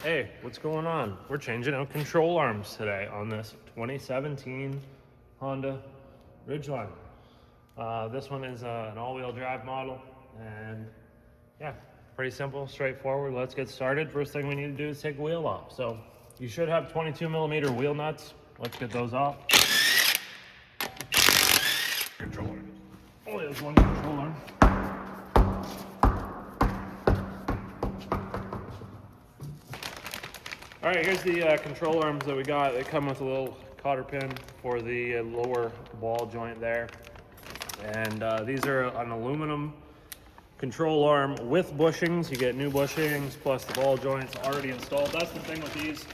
Hey, what's going on? We're changing out control arms today on this 2017 Honda Ridgeline. This one is an all-wheel drive model, and yeah, pretty simple, straightforward. Let's get started. First thing we need to do is take a wheel off. So you should have 22 millimeter wheel nuts. Let's get those off. Controller. Only has one control arm. All right, here's the control arms that we got. They come with a little cotter pin for the lower ball joint there. And these are an aluminum control arm with bushings. You get new bushings plus the ball joints already installed. That's the thing with these.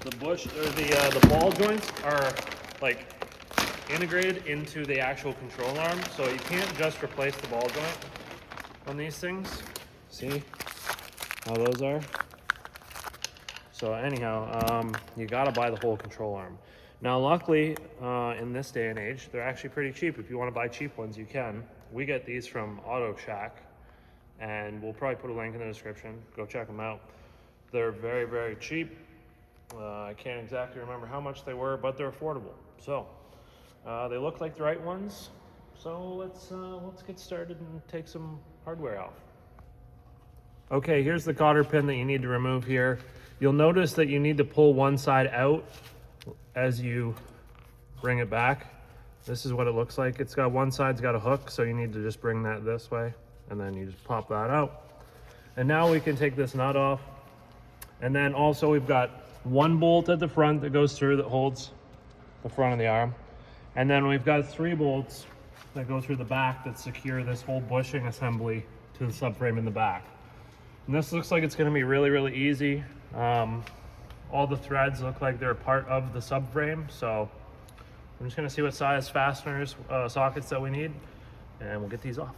The ball joints are like integrated into the actual control arm. So you can't just replace the ball joint on these things. See how those are? So anyhow, you gotta buy the whole control arm. Now, luckily, in this day and age, they're actually pretty cheap. If you wanna buy cheap ones, you can. We get these from Auto Shack, and we'll probably put a link in the description. Go check them out. They're very, very cheap. I can't exactly remember how much they were, but they're affordable. So, they look like the right ones. So let's get started and take some hardware off. Okay, here's the cotter pin that you need to remove here. You'll notice that you need to pull one side out as you bring it back. This is what it looks like. It's got one side's got a hook, so you need to just bring that this way, and then you just pop that out. And now we can take this nut off. And then also we've got one bolt at the front that goes through that holds the front of the arm. And then we've got 3 bolts that go through the back that secure this whole bushing assembly to the subframe in the back. And this looks like it's going to be really, really easy. All the threads look like they're part of the subframe, so I'm just going to see what size fasteners, sockets that we need, and we'll get these off.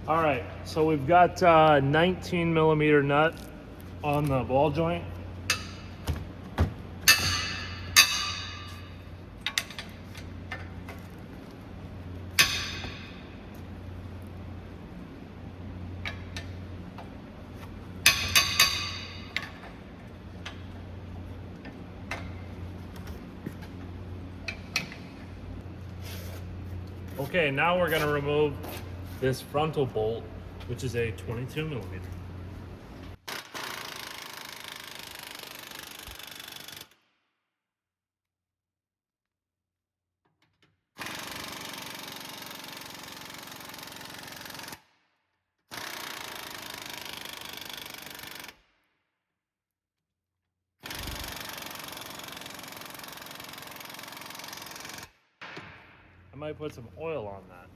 All right, so we've got 19 millimeter nut on the ball joint. Okay, now we're gonna remove this frontal bolt, which is a 22 millimeter. I might put some oil on that.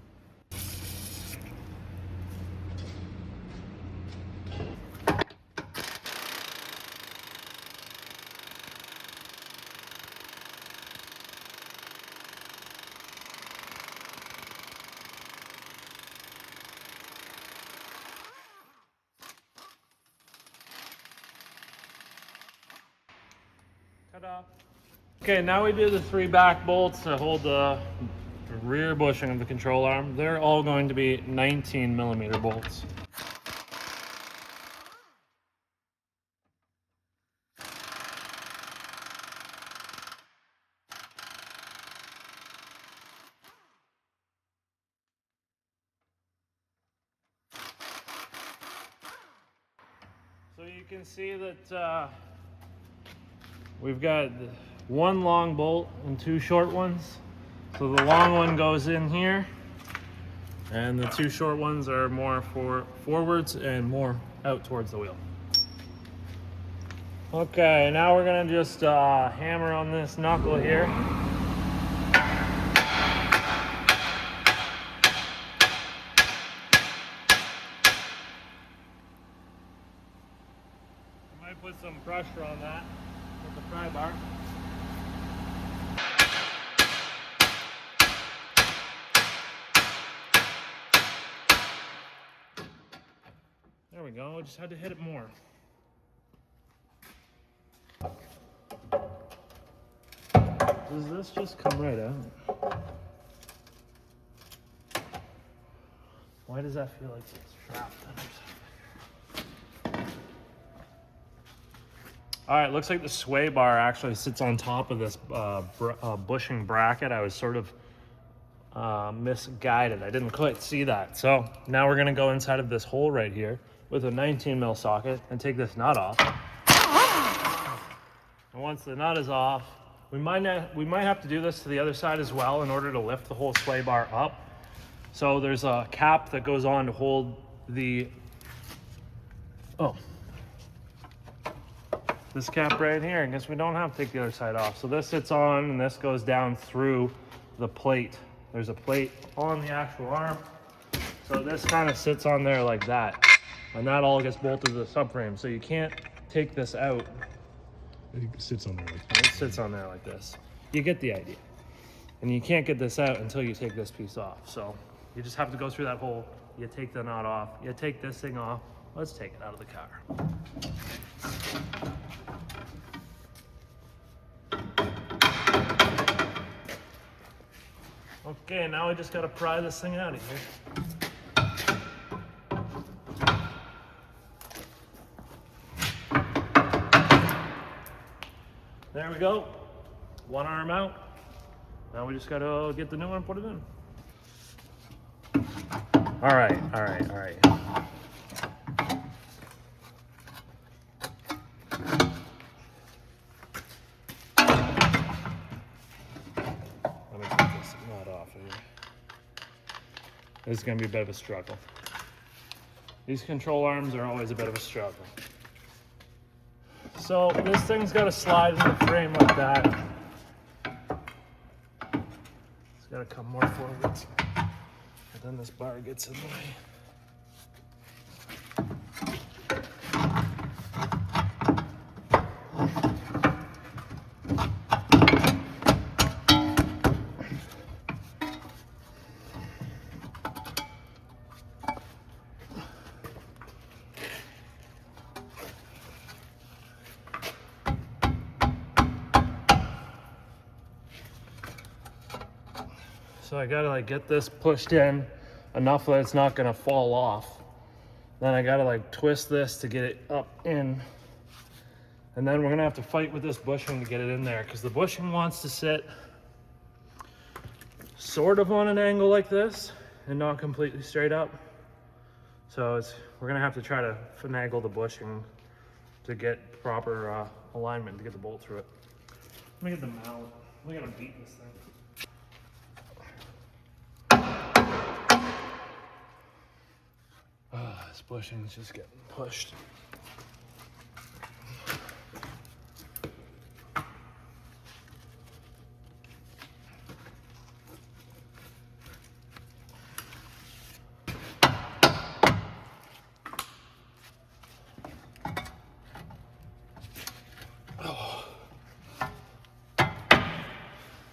Ta-da. Okay, now we do the 3 back bolts to hold the rear bushing of the control arm. They're all going to be 19 millimeter bolts. So you can see that we've got 1 long bolt and 2 short ones. So the long one goes in here, and the 2 short ones are more for forwards and more out towards the wheel. Okay, now we're gonna just hammer on this knuckle here. I might put some pressure on that with the pry bar. There we go, I just had to hit it more. Does this just come right out? Why does that feel like it's trapped under something? All right, looks like the sway bar actually sits on top of this bushing bracket. I was sort of misguided. I didn't quite see that. So now we're gonna go inside of this hole right here with a 19 mil socket and take this nut off. And once the nut is off, we might have to do this to the other side as well in order to lift the whole sway bar up. So there's a cap that goes on to hold the, this cap right here. I guess we don't have to take the other side off. So this sits on and this goes down through the plate. There's a plate on the actual arm. So this kind of sits on there like that. And that all gets bolted to the subframe. So you can't take this out. It sits on there like this. It sits on there like this. You get the idea. And you can't get this out until you take this piece off. So you just have to go through that hole. You take the nut off. You take this thing off. Let's take it out of the car. Okay, now we just gotta pry this thing out of here. There we go. One arm out. Now we just gotta get the new one and put it in. All right. Let me get this nut off of here. This is gonna be a bit of a struggle. These control arms are always a bit of a struggle. So this thing's got to slide in the frame like that. It's got to come more forwards. And then this bar gets in the way. So I gotta like get this pushed in enough that it's not gonna fall off. Then I gotta like twist this to get it up in. And then we're gonna have to fight with this bushing to get it in there because the bushing wants to sit sort of on an angle like this and not completely straight up. So we're gonna have to try to finagle the bushing to get proper alignment to get the bolt through it. Let me get the mallet. We gotta beat this thing. This bushing's just getting pushed.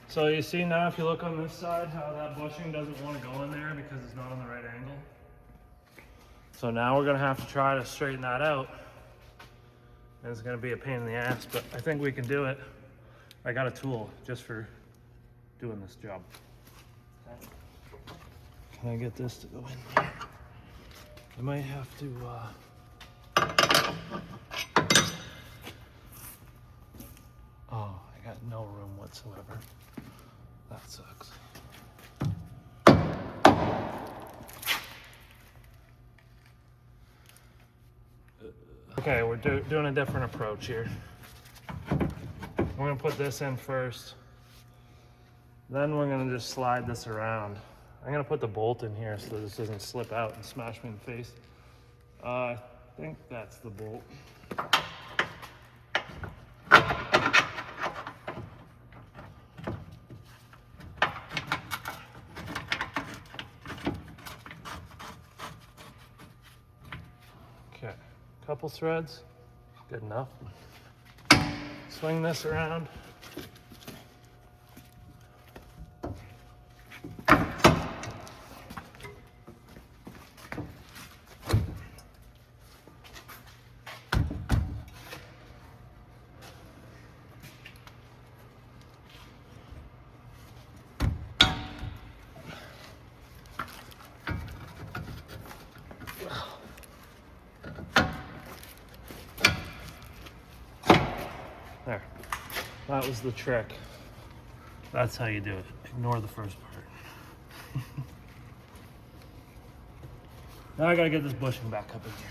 So you see now, if you look on this side, how that bushing doesn't want to go in there because it's not on the right angle. So now we're gonna have to try to straighten that out. And it's gonna be a pain in the ass, but I think we can do it. I got a tool just for doing this job. Okay. Can I get this to go in there? I might have to, oh, I got no room whatsoever. That sucks. Okay, we're doing a different approach here. We're gonna put this in first. Then we're gonna just slide this around. I'm gonna put the bolt in here so this doesn't slip out and smash me in the face. I think that's the bolt. Okay, couple threads, good enough. Swing this around. There. That was the trick. That's how you do it. Ignore the first part. Now I gotta get this bushing back up in here.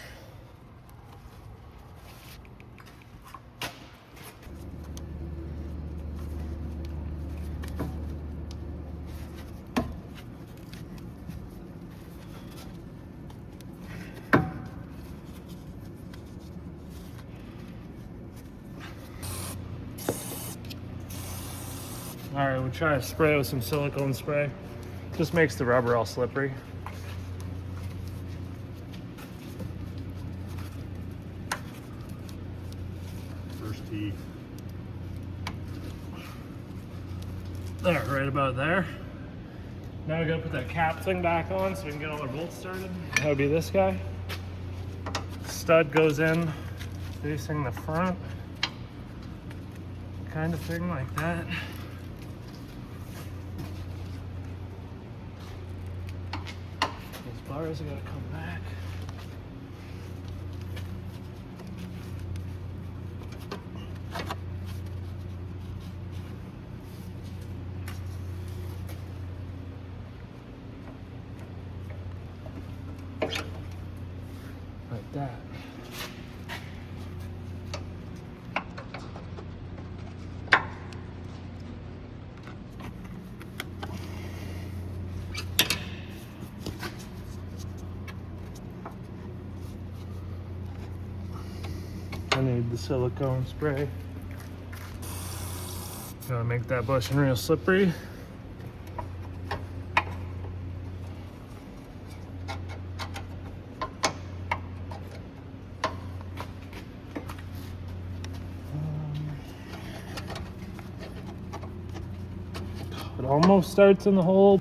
All right, we'll try to spray it with some silicone spray. Just makes the rubber all slippery. First tee. There, right about there. Now we gotta put that cap thing back on so we can get all our bolts started. That would be this guy. Stud goes in facing the front. Kind of thing like that. Those bars are gonna come back. Like that. I need the silicone spray. Gotta make that bushing real slippery. It almost starts in the hole.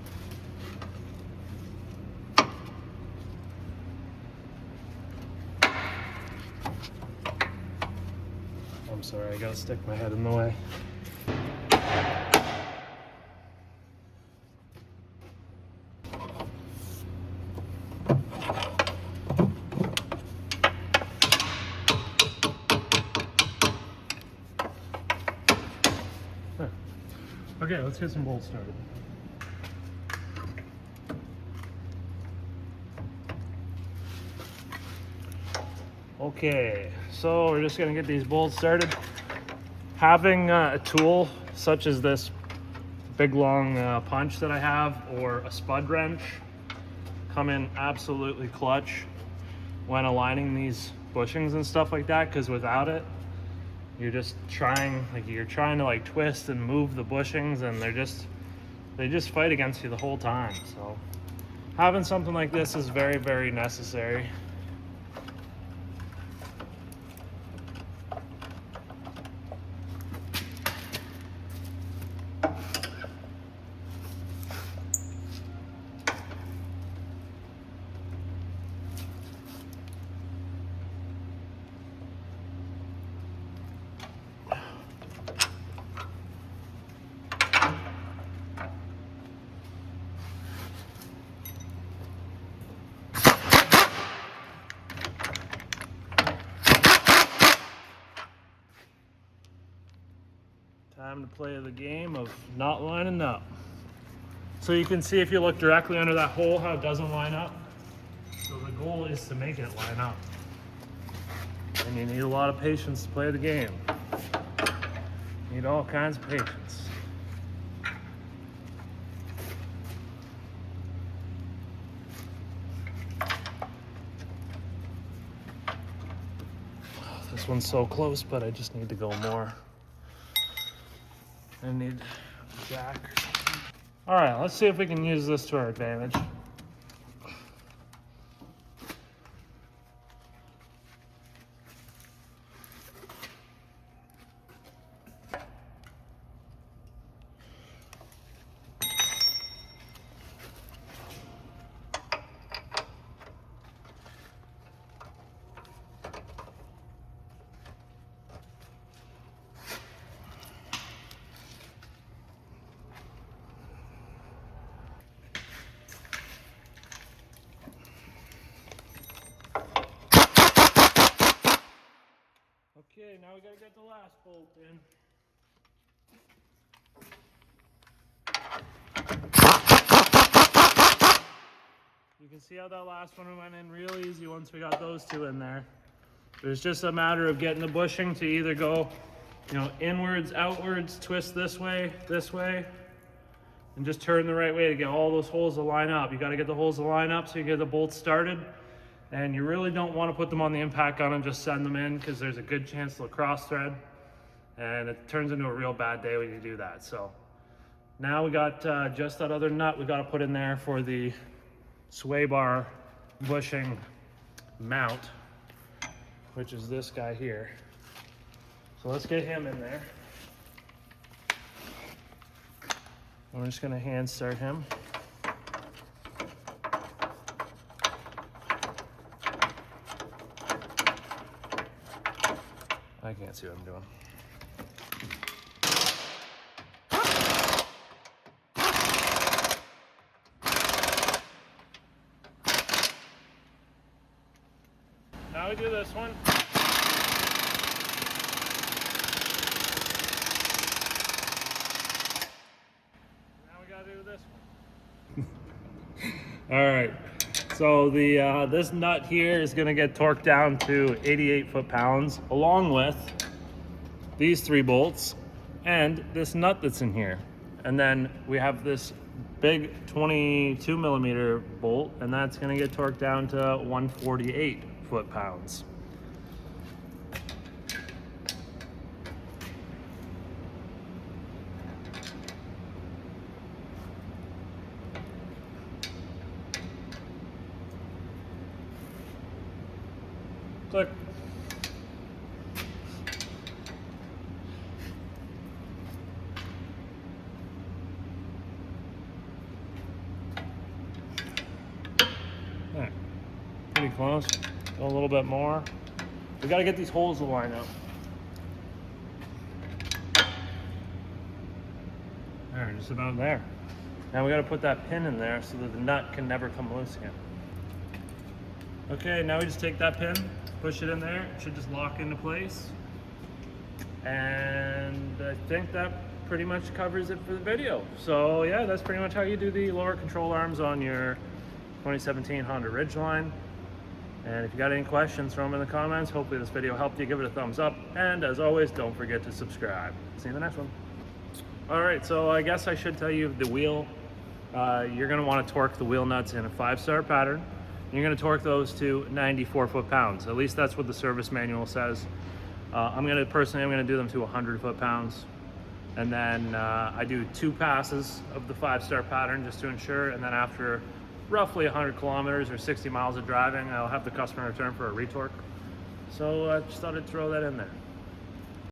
I'm sorry, I gotta stick my head in the way. There. Okay, let's get some bolts started. Okay, so we're just gonna get these bolts started. Having a tool such as this big long punch that I have, or a spud wrench, come in absolutely clutch when aligning these bushings and stuff like that, because without it, you're just trying to like twist and move the bushings, and they just fight against you the whole time. So having something like this is very, very necessary. Time to play the game of not lining up. So you can see if you look directly under that hole how it doesn't line up. So the goal is to make it line up. And you need a lot of patience to play the game. You need all kinds of patience. This one's so close, but I just need to go more. I need a jack or something. All right, let's see if we can use this to our advantage. Okay, now we gotta get the last bolt in. You can see how that last one went in real easy once we got those two in there. There's just a matter of getting the bushing to either go, you know, inwards, outwards, twist this way, and just turn the right way to get all those holes to line up. You got to get the holes to line up so you get the bolts started. And you really don't want to put them on the impact gun and just send them in, because there's a good chance they'll cross thread. And it turns into a real bad day when you do that. So now we got just that other nut we got to put in there for the sway bar bushing mount, which is this guy here. So let's get him in there. We're just gonna hand start him. I can't see what I'm doing. Now we do this one. Now we gotta do this one. All right, so the this nut here is gonna get torqued down to 88 foot-pounds, along with these 3 bolts and this nut that's in here. And then we have this big 22 millimeter bolt, and that's gonna get torqued down to 148 foot-pounds. Click. Right. Pretty close. Go a little bit more. We got to get these holes to line up. There, just about there. Now we got to put that pin in there so that the nut can never come loose again. Okay, now we just take that pin, push it in there. It should just lock into place. And I think that pretty much covers it for the video. So yeah, that's pretty much how you do the lower control arms on your 2017 Honda Ridgeline. And if you got any questions, throw them in the comments. Hopefully this video helped you. Give it a thumbs up. And as always, don't forget to subscribe. See you in the next one. All right, so I guess I should tell you the wheel. You're gonna wanna torque the wheel nuts in a 5-star pattern. You're gonna torque those to 94 foot-pounds. At least that's what the service manual says. I'm gonna do them to 100 foot-pounds. And then I do 2 passes of the 5-star pattern just to ensure. And then after roughly 100 kilometers or 60 miles of driving, I'll have the customer return for a retorque. So I just thought I'd throw that in there.